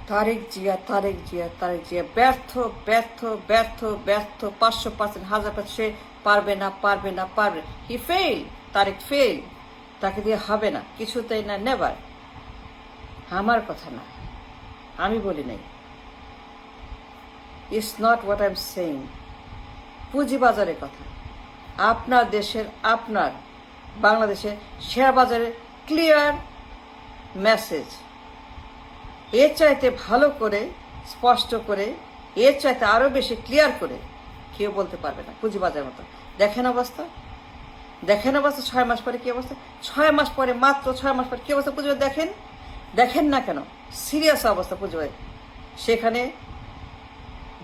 তারেক জিয়া ব্যর্থ ব্যর্থ ব্যর্থ ব্যর্থ 500%, 1000%। সে পারবে। হি ফেল। তারেক ফেল। তাকে দিয়ে হবে না, কিছুতেই না, নেভার। আমার কথা না, আমি বলি নাই। It's not what I am saying. পুঁজিবাজারের কথা, আপনার দেশের, আপনার বাংলাদেশের শেয়ার বাজারের ক্লিয়ার মেসেজ। এর চাইতে ভালো করে, স্পষ্ট করে, এর চাইতে আরো বেশি ক্লিয়ার করে কেউ বলতে পারবে না। পুঁজিবাজারের মতো দেখেন অবস্থা 6 মাস পরে কি অবস্থা, 6 মাস পরে, মাত্র 6 মাস পরে কি অবস্থা পুঁজিবাজার দেখেন না কেন? সিরিয়াস অবস্থা পুঁজিবাজার। সেখানে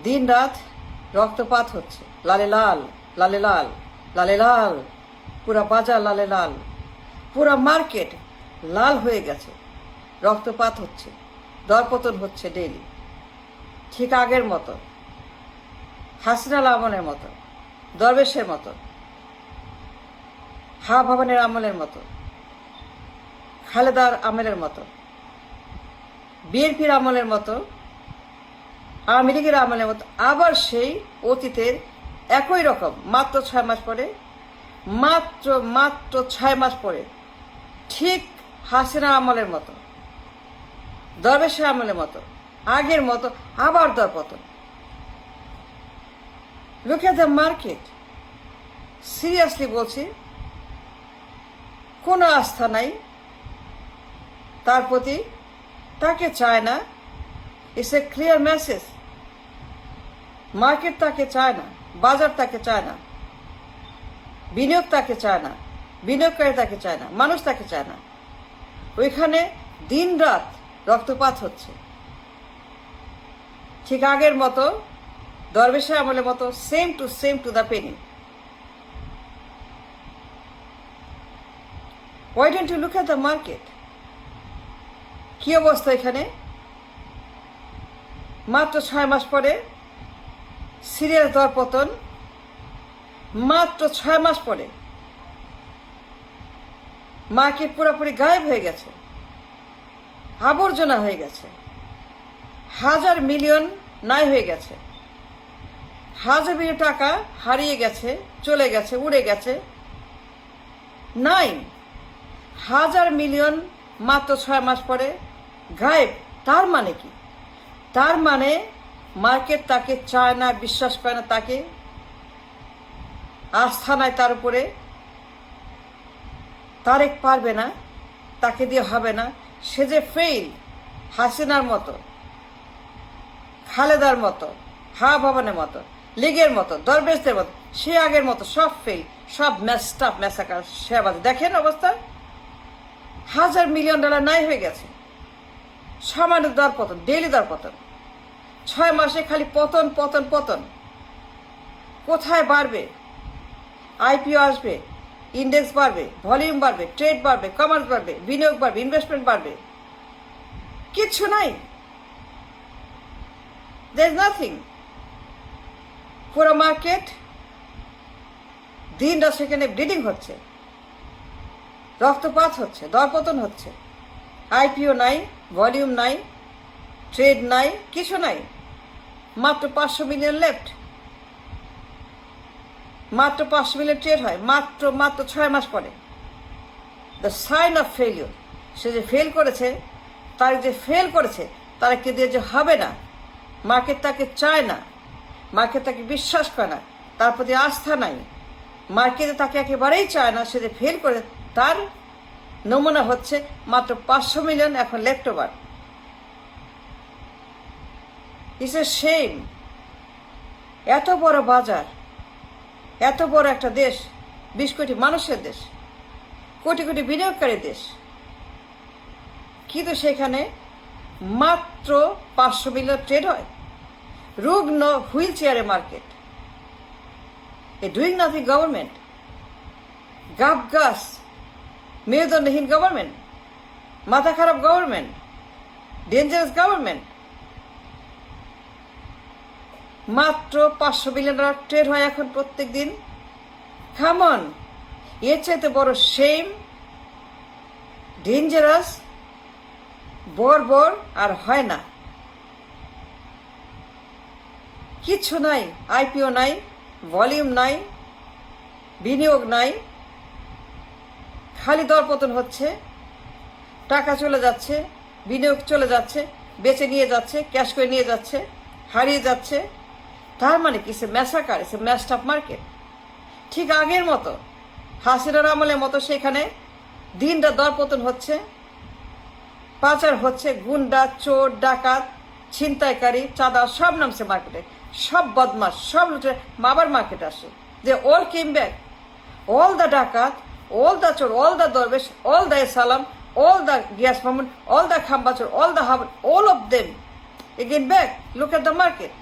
দিন রাত রক্তপাত হচ্ছে, লালে লাল, পুরা বাজার লালে লাল, পুরা মার্কেট লাল হয়ে গেছে, রক্তপাত হচ্ছে, দরপতন হচ্ছে ডেইলি। ঠিক আগের মতো, হাসিনা আমলের মতো, দরবেশের মতো, ভবনের আমলের মতো, খালেদার আমলের মতো, বিএনপির আমলের মতো, আওয়ামী লীগের আমলের মতো, আবার সেই অতীতের একই রকম। মাত্র 6 মাস পরে, মাত্র 6 মাস পরে ঠিক হাসিনা আমলের মতো, দরবেশের আমলের মতো, আগের মতো আবার দরপতন। Look at the market. Seriously বলছি, কোনো আস্থা নাই তার প্রতি, তাকে চায় না। It's a clear message. Market তাকে চায় না, বাজার তাকে চায় না, বিনিয়োগ তাকে চায় না, বিনিয়োগকারী তাকে চায় না, মানুষ তাকে চায় না। ওইখানে দিন রাত রক্তপাত হচ্ছে, ঠিক আগের মতো, দরবেশের আমলের মতো, same to the Penney. Why don't you look at the market? কি অবস্থা এখানে? মাত্র 6 মাস পরে সিরিয়াস দরপতন, মাত্র 6 মাস পরে মার্কেট পুরোপুরি গায়েব হয়ে গেছে, আবর্জনা হয়ে গেছে, হাজার মিলিয়ন নাই হয়ে গেছে, হাজার মিলিয়ন টাকা হারিয়ে গেছে, চলে গেছে, উড়ে গেছে, নাই। হাজার মিলিয়ন মাত্র 6 মাস পরে গায়েব। তার মানে কি? তার মানে মার্কেট তাকে চায় না, বিশ্বাস করে না, তাকে আস্থা নাই তার উপরে। তারেক পারবে না, তাকে দিয়ে হবে না। সে যে ফেইল, হাসিনার মতো, খালেদার মতো, ভবনের মতো, লীগের মতো, দরবেশদের মতো, সে আগের মতো সব ফেইল, সব মেসড মেসাকার শেয়ারবাজার। দেখেন অবস্থা, হাজার মিলিয়ন ডলার নাই হয়ে গেছে, সামান্য দরপতন, ডেইলি দরপতন, 6 মাসে খালি পতন। কোথায় বাড়বে? আইপিও আসবে, ইন্ডেক্স বাড়বে, ভলিউম বাড়বে, ট্রেড বাড়বে, কমার্স বাড়বে, বিনিয়োগ বাড়বে, ইনভেস্টমেন্ট বাড়বে, কিচ্ছু নাই। there is nothing। পুরো মার্কেট দিন রাত সেখানে ব্লিডিং হচ্ছে, রক্তপাত হচ্ছে, দরপতন হচ্ছে। আইপিও নাই, ভলিউম নাই, ট্রেড নাই, কিছু নাই। মাত্র 500 মিলিয়ন লেফট, মাত্র 500 মিলিয়ন ট্রেড হয় মাত্র 6 মাস পরে। The sign of failure. সে যে ফেল করেছে, তাকে দিয়ে যে হবে না। মার্কেট তাকে চায় না, মার্কেট তাকে বিশ্বাস করে না, তার প্রতি আস্থা নাই, মার্কেটে তাকে একেবারেই চায় না। সে যে ফেল করে, তার নমুনা হচ্ছে মাত্র 500 মিলিয়ন এখন left over. It's a shame. এত বড় বাজার, এত বড় একটা দেশ, 20 কোটি মানুষের দেশ, কোটি কোটি বিনিয়োগকারী দেশ, কিন্তু সেখানে মাত্র 500 মিলিয়ন ট্রেড হয়। রুগ্ন হুইল চেয়ারে market. A doing nothing government, গাবগাস মেরুদণ্ডহীন government, মাথা খারাপ গভর্নমেন্ট, ডেঞ্জারাস গভর্নমেন্ট। মাত্র 500 বিলিয়ন ডলার ট্রেড হয় এখন প্রত্যেক দিন। খামন, এর চাইতে বড় শেম, ডেঞ্জারাস, বর্বর আর হয় না। কিচ্ছু নাই, আইপিও নাই, ভলিউম নাই, বিনিয়োগ নাই, খালি দরপতন হচ্ছে, টাকা চলে যাচ্ছে, বিনিয়োগ চলে যাচ্ছে, বেচে নিয়ে যাচ্ছে, ক্যাশ করে নিয়ে যাচ্ছে, হারিয়ে যাচ্ছে। তার মানে কি? সে ম্যাসাকার, সে ম্যাশড আপ মার্কেট। ঠিক আগের মতো, হাসিনার আমলের মতো সেখানে দিনটা দরপতন হচ্ছে, পাচার হচ্ছে, গুন্ডা, চোর, ডাকাত, ছিনতাইকারী, চাঁদা সব নামছে মার্কেটে, সব বদমাস, সব লুটে আবার মার্কেটে আসে। যে all came back, all the ডাকাত, all the চোর, all the দরবেশ, all the Salam, all the Gias Mamun, all the খাম্বাচোর, all the হাব, all of them again back. Look at the market.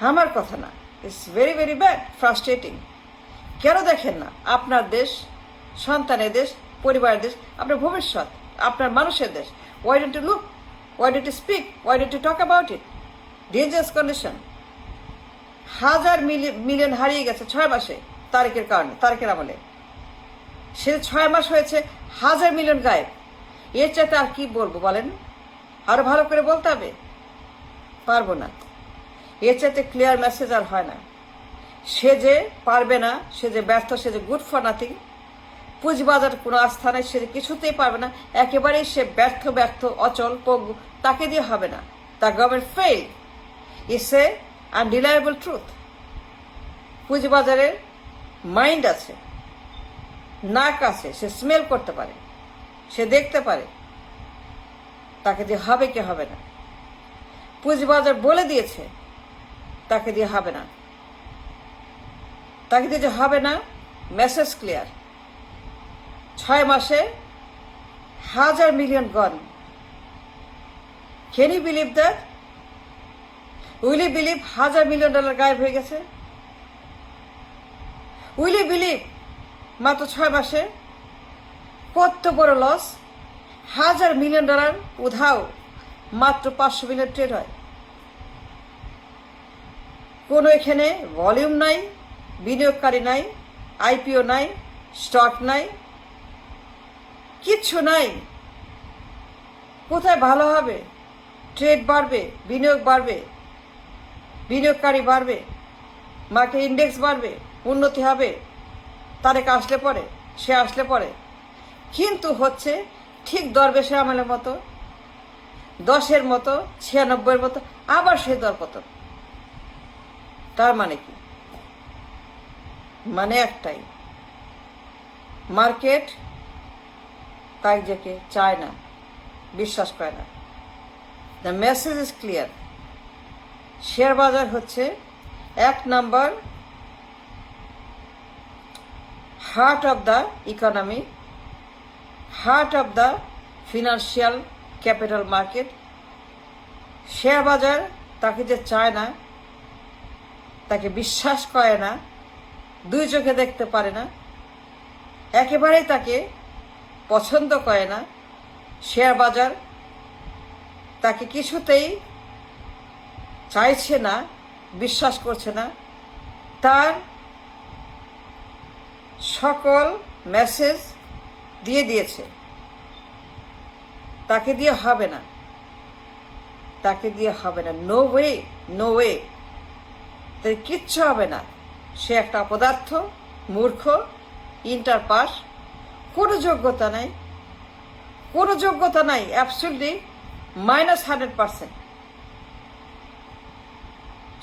আমার কথা না, it's very very bad, frustrating. কেন দেখেন না? আপনার দেশ, সন্তানের দেশ, পরিবারের দেশ, আপনার ভবিষ্যৎ, আপনার মানুষের দেশ। Why don't you look? Why don't you speak? Why don't you talk about it? Dangerous condition. হাজার মিলিয়ন হারিয়ে গেছে 6 মাসে তারেকের কারণে, তারেকের আমলে। সে 6 মাস হয়েছে, হাজার মিলিয়ন গায়েব। এর চাইতে আর কি বলবো বলেন? আরো ভালো করে বলতে হবে? পারবো না। এর চাইতে ক্লিয়ার মেসেজ আর হয় না। সে যে পারবে না, সে যে ব্যর্থ, সে যে গুড ফর নাথিং, পুঁজিবাজার কোনো আস্থা নেই, সে যে কিছুতেই পারবে না, একেবারেই সে ব্যর্থ, অচল, পঙ্গু, তাকে দিয়ে হবে না। The government fail is a undeniable truth. পুঁজিবাজারের মাইন্ড আছে, নাক আছে, সে স্মেল করতে পারে, সে দেখতে পারে, তাকে দিয়ে হবে কি হবে না। পুঁজিবাজার বলে দিয়েছে তাকে দিয়ে হবে না, তাকে দিয়ে যে হবে না, মেসেজ ক্লিয়ার। 6 মাসে হাজার million gone. Can you believe that? Will you believe হাজার মিলিয়ন ডলার গায়েব হয়ে গেছে? উইল ইউ বিলিভ মাত্র 6 মাসে কত বড় লস? হাজার মিলিয়ন ডলার উধাও, মাত্র 500 মিলিয়ন ট্রেড হয়। কোনো এখানে ভলিউম নাই, বিনিয়োগকারী নাই, আইপিও নাই, স্টক নাই, কিচ্ছু নাই। কোথায় ভালো হবে? ট্রেড বাড়বে, বিনিয়োগ বাড়বে, বিনিয়োগকারী বাড়বে, মার্কেট ইন্ডেক্স বাড়বে, উন্নতি হবে তারেক আসলে পরে, সে আসলে পরে। কিন্তু হচ্ছে ঠিক দরবেশের আমলের মতো, 10-এর মতো, 96-এর মতো, আবার সেই দরপতন। তার মানে কি? মানে একটাই, মার্কেট তাইজেকে চায় না, বিশ্বাস করে না। The message is clear. Share বাজার হচ্ছে 1 number heart of the economy, heart of the financial capital market. Share বাজার তাকে যে চায় না, তাকে বিশ্বাস করে না, 2 চোখে দেখতে পারে না, একেবারেই তাকে পছন্দ করে না। শেয়ার বাজার তাকে কিছুতেই চাইছে না, বিশ্বাস করছে না। তার সকল মেসেজ দিয়ে দিয়েছে, তাকে দিয়ে হবে না, তাকে দিয়ে হবে না, নো ওয়ে, নো ওয়ে, তাই কিচ্ছু হবে না। সে একটা অপদার্থ, মূর্খ, ইন্টার পাস, কোনো যোগ্যতা নাই, কোনো যোগ্যতা নাই, অ্যাবসলিউটলি -100%।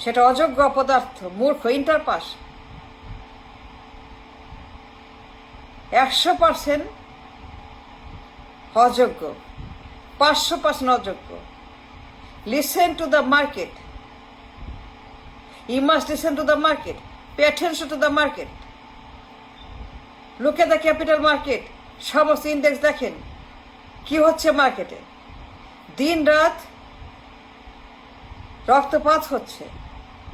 সেটা অযোগ্য, অপদার্থ, মূর্খ, ইন্টার পাস, 100% অযোগ্য, 500% অযোগ্য। Listen to the market, you must listen to the market, pay attention to the market. Look at the capital market, সমস্ত ইন্ডেক্স দেখেন কি হচ্ছে মার্কেটে। দিন রাত রক্তপাত হচ্ছে,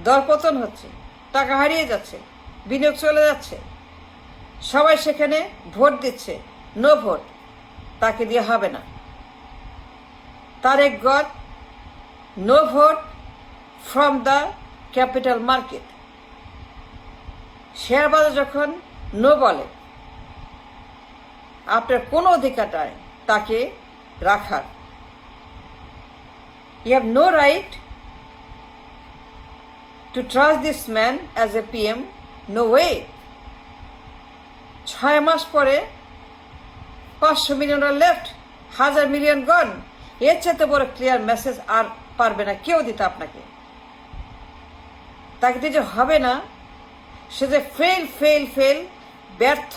দরপতন হচ্ছে, টাকা হারিয়ে যাচ্ছে, বিনিয়োগ চলে যাচ্ছে, সবাই সেখানে ভোট দিচ্ছে, নো ভোট, তাকে দিয়ে হবে না। Tarek got no vote from the capital market. Share বাজার যখন নো বলে, আপনার কোনো অধিকার নাই তাকে রাখার। You have no right to trust this man as a PM? No way. 6 মাস পরে 500 মিলিয়ন লেফট, 1000 মিলিয়ন গন। এর চেয়ে বড় ক্লিয়ার মেসেজ আর পারবে না কেউ দিতে আপনাকে। তাকে দিয়ে যে হবে না, সে যে ফেল, ব্যর্থ,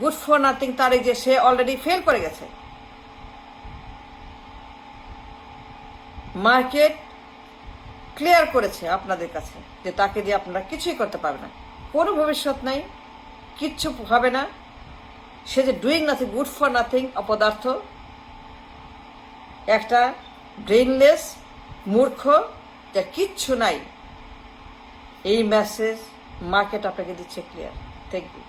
গুড ফর নাথিং, তার এই যে সে অলরেডি ফেল করে গেছে। মার্কেট ক্লিয়ার করেছে আপনাদের কাছে যে তাকে দিয়ে আপনারা কিছুই করতে পারবে না, কোনো ভবিষ্যৎ নাই, কিচ্ছু হবে না। সে যে doing nothing, good for nothing, অপদার্থ, একটা ব্রেইনলেস মূর্খ, যা কিচ্ছু নাই। এই মেসেজ মার্কেট আপনাকে দিচ্ছে ক্লিয়ার। Thank you.